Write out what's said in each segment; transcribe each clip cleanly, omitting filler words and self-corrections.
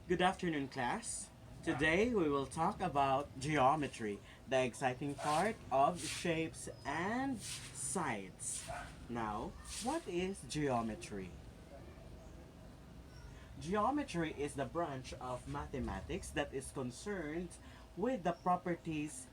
Good afternoon, class. Today we will talk about geometry, the exciting part of shapes and sides. Now, what is geometry? Geometry is the branch of mathematics that is concerned with the properties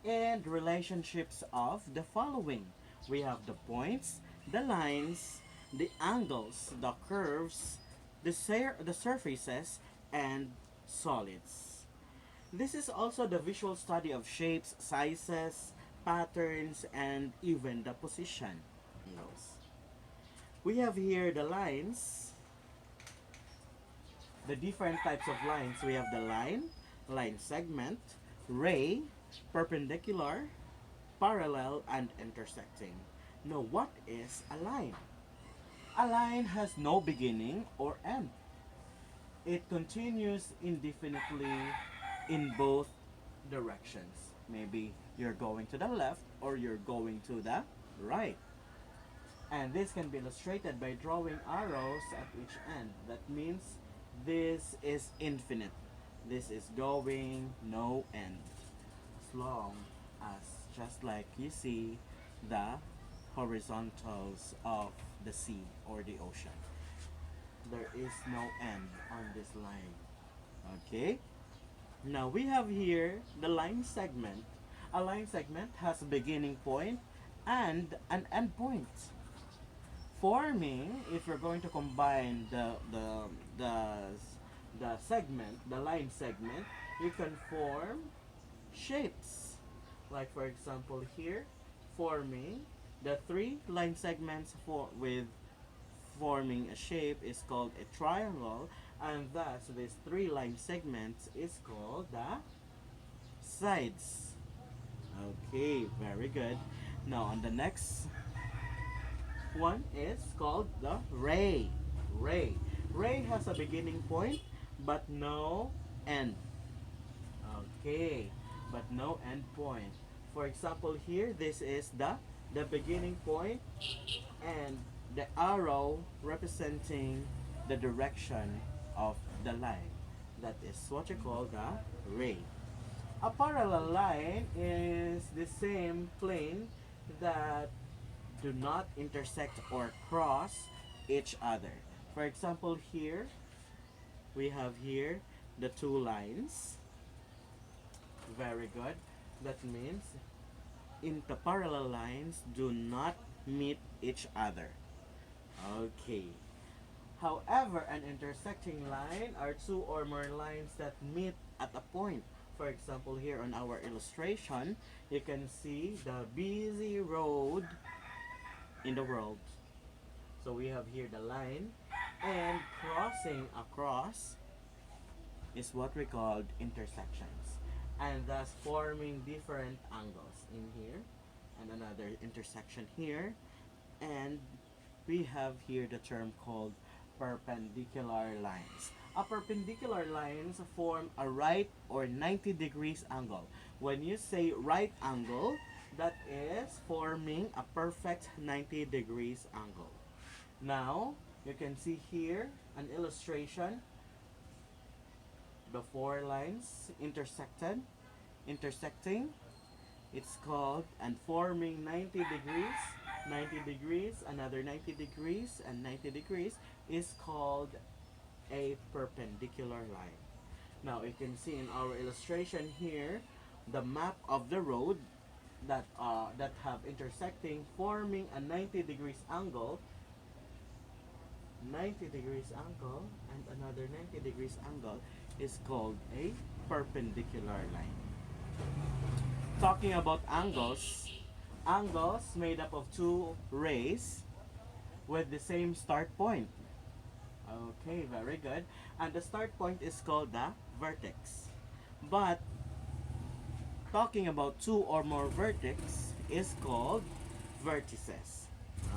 and relationships of the following. We have the points, the lines, the angles, the curves, the surfaces, and solids. This is also the visual study of shapes, sizes, patterns, and even the position. We have here the lines, the different types of lines. We have the line segment, ray, perpendicular, parallel, and intersecting. Now, what is a line? A line has no beginning or end. It continues indefinitely in both directions. Maybe you're going to the left or you're going to the right. And this can be illustrated by drawing arrows at each end. That means this is infinite. This is going no end. As long as, just like you see the horizontals of the sea or the ocean, there is no end on this line. Okay? Now we have here the line segment. A line segment has a beginning point and an end point. Forming, if you're going to combine the segment, the line segment, you can form shapes. Like for example here, forming the three line segments for with forming a shape is called a triangle, and thus these three line segments is called the sides. Okay, very good. Now on the next one is called the ray. Ray. Ray has a beginning point but no end. Okay, but no end point. For example here, this is the beginning point and the arrow representing the direction of the line. That is what you call the ray. A parallel line is the same plane that do not intersect or cross each other. For example here, we have here the two lines. Very good. That means in the parallel lines do not meet each other. Okay. However, an intersecting line are two or more lines that meet at a point. For example, here on our illustration, you can see the busy road in the world. So we have here the line, and crossing across is what we called intersections, and thus forming different angles in here and another intersection here. And we have here the term called perpendicular lines. A perpendicular lines form a right or 90 degrees angle. When you say right angle, that is forming a perfect 90 degrees angle. Now, you can see here an illustration. The four lines intersecting. It's called and forming 90 degrees, another 90 degrees, and 90 degrees is called a perpendicular line. Now you can see in our illustration here the map of the road that have intersecting forming a 90 degrees angle, 90 degrees angle, and another 90 degrees angle is called a perpendicular line. Talking about angles, angles made up of two rays with the same start point. Okay, very good. And the start point is called the vertex. But talking about two or more vertex is called vertices.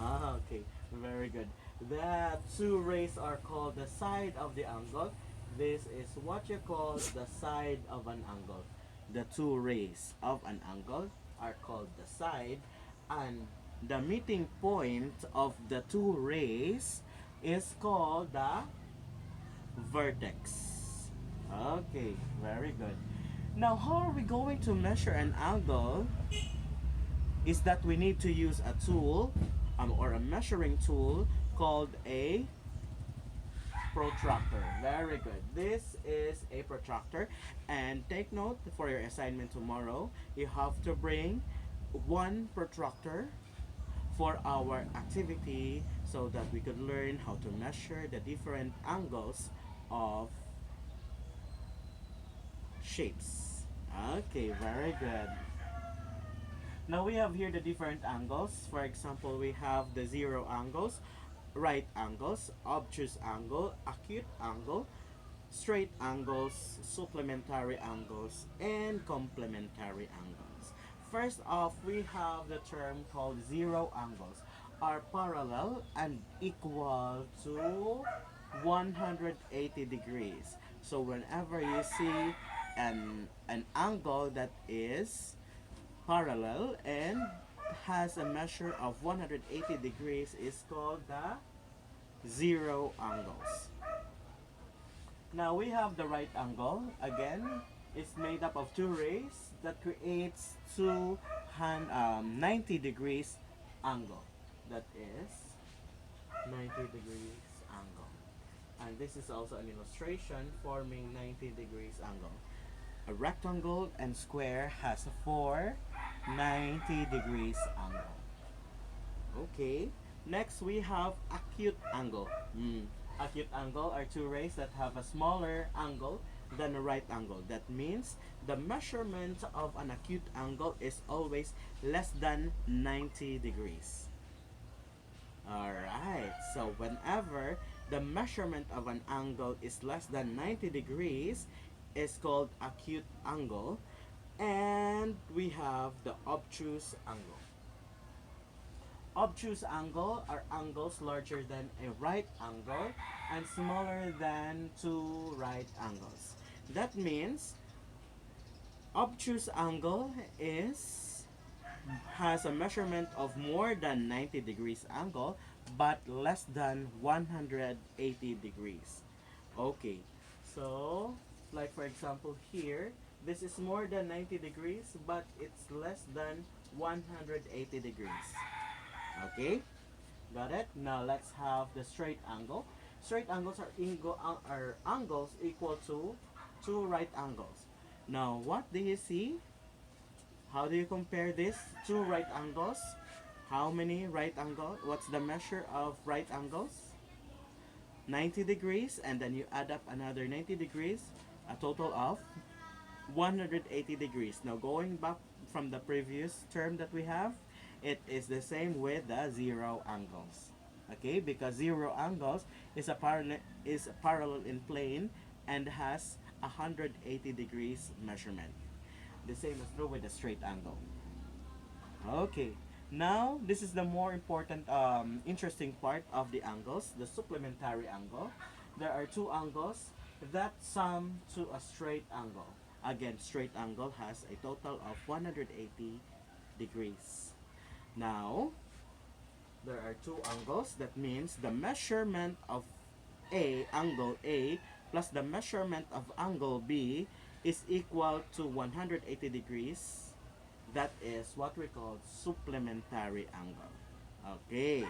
Okay, very good. The two rays are called the side of the angle. This is what you call the side of an angle. The two rays of an angle are called the side, and the meeting point of the two rays is called the vertex. Okay, very good. Now, how are we going to measure an angle? Is that we need to use a tool or a measuring tool called a protractor. Very good. This is a protractor. And take note for your assignment tomorrow, you have to bring one protractor for our activity so that we could learn how to measure the different angles of shapes. Okay, very good. Now we have here the different angles. For example, we have the zero angles, right angles, obtuse angle, acute angle, straight angles, supplementary angles, and complementary angles. First off, we have the term called zero angles are parallel and equal to 180 degrees. So whenever you see an angle that is parallel and has a measure of 180 degrees is called the zero angles. Now we have the right angle. Again, it's made up of two rays that creates 90 degrees angle. That is 90 degrees angle. And this is also an illustration forming 90 degrees angle. A rectangle and square has four 90 degrees angle. Okay. Next we have acute angle. Acute angle are two rays that have a smaller angle than a right angle. That means the measurement of an acute angle is always less than 90 degrees. Alright, so whenever the measurement of an angle is less than 90 degrees, is called acute angle. And we have the obtuse angle. Obtuse angle are angles larger than a right angle and smaller than two right angles. That means obtuse angle is has a measurement of more than 90 degrees angle but less than 180 degrees. Okay, so like for example here, this is more than 90 degrees but it's less than 180 degrees. Okay, got it? Now let's have the straight angle. Straight angles are angles equal to two right angles. Now what do you see? How do you compare these two right angles? How many right angles? What's the measure of right angles? 90 degrees, and then you add up another 90 degrees, a total of 180 degrees. Now going back from the previous term that we have, it is the same with the zero angles. Okay, because zero angles is parallel in plane and has 180 degrees measurement. The same is true with the straight angle. Okay, now this is the more important, interesting part of the angles, the supplementary angle. There are two angles that sum to a straight angle. Again, straight angle has a total of 180 degrees. Now, there are two angles. That means the measurement of angle A, plus the measurement of angle B is equal to 180 degrees. That is what we call supplementary angle. Okay.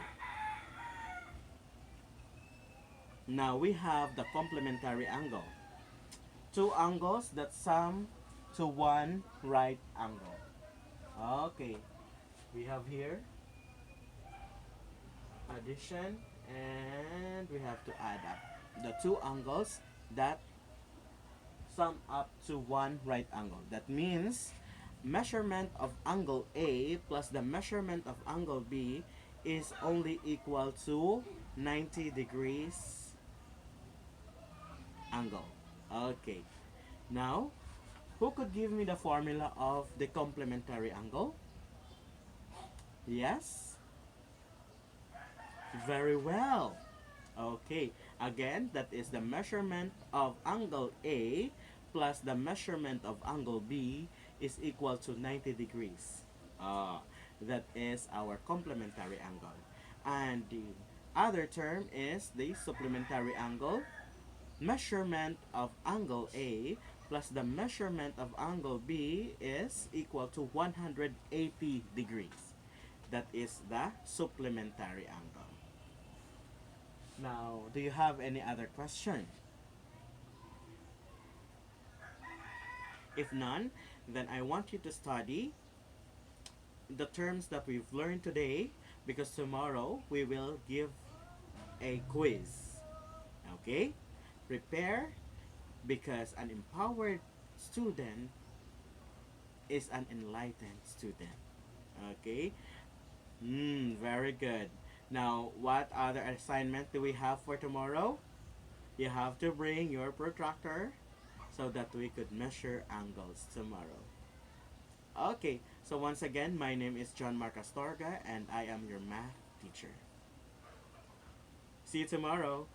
Now we have the complementary angle. Two angles that sum to one right angle. Okay. We have here addition and we have to add up the two angles that sum up to one right angle. That means measurement of angle A plus the measurement of angle B is only equal to 90 degrees angle. Okay. Now, who could give me the formula of the complementary angle? Yes? Very well. Okay, again, that is the measurement of angle A plus the measurement of angle B is equal to 90 degrees. That is our complementary angle. And the other term is the supplementary angle. measurement of angle A plus the measurement of angle B is equal to 180 degrees. That is the supplementary angle. Now, do you have any other question? If none, then I want you to study the terms that we've learned today, because tomorrow we will give a quiz. Okay? Prepare, because an empowered student is an enlightened student. Okay? Very good. Now, what other assignment do we have for tomorrow? You have to bring your protractor so that we could measure angles tomorrow. Okay, so once again, my name is John Mark Astorga and I am your math teacher. See you tomorrow.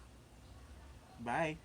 Bye.